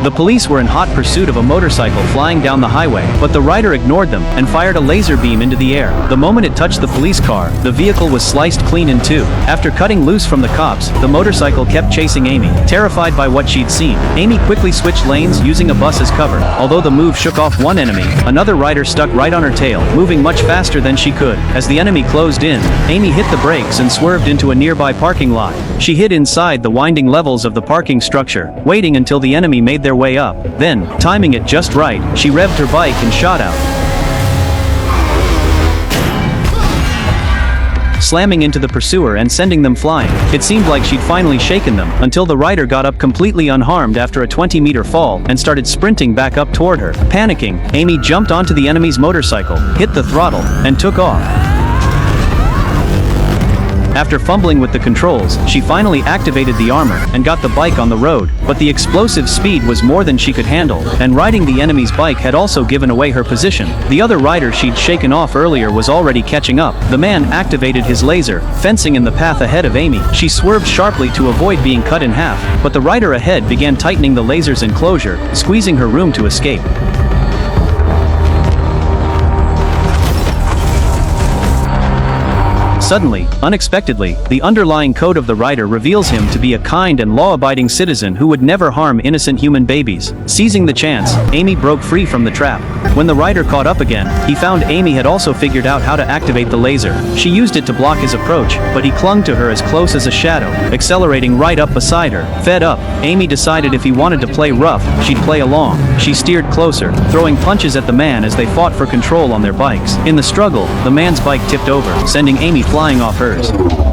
The police were in hot pursuit of a motorcycle flying down the highway, but the rider ignored them and fired a laser beam into the air. The moment it touched the police car, the vehicle was sliced clean in two. After cutting loose from the cops, the motorcycle kept chasing Amy. Terrified by what she'd seen, Amy quickly switched lanes using a bus as cover. Although the move shook off one enemy, another rider stuck right on her tail, moving much faster than she could. As the enemy closed in, Amy hit the brakes and swerved into a nearby parking lot. She hid inside the winding levels of the parking structure, waiting until the enemy made their way up. Then, timing it just right, she revved her bike and shot out, slamming into the pursuer and sending them flying. It seemed like she'd finally shaken them, until the rider got up completely unharmed after a 20-meter fall and started sprinting back up toward her. Panicking, Amy jumped onto the enemy's motorcycle, hit the throttle, and took off. After fumbling with the controls, she finally activated the armor and got the bike on the road, but the explosive speed was more than she could handle, and riding the enemy's bike had also given away her position. The other rider she'd shaken off earlier was already catching up. The man activated his laser, fencing in the path ahead of Amy. She swerved sharply to avoid being cut in half, but the rider ahead began tightening the laser's enclosure, squeezing her room to escape. Suddenly, unexpectedly, the underlying code of the rider reveals him to be a kind and law-abiding citizen who would never harm innocent human babies. Seizing the chance, Amy broke free from the trap. When the rider caught up again, he found Amy had also figured out how to activate the laser. She used it to block his approach, but he clung to her as close as a shadow, accelerating right up beside her. Fed up, Amy decided if he wanted to play rough, she'd play along. She steered closer, throwing punches at the man as they fought for control on their bikes. In the struggle, the man's bike tipped over, sending Amy flying off hers.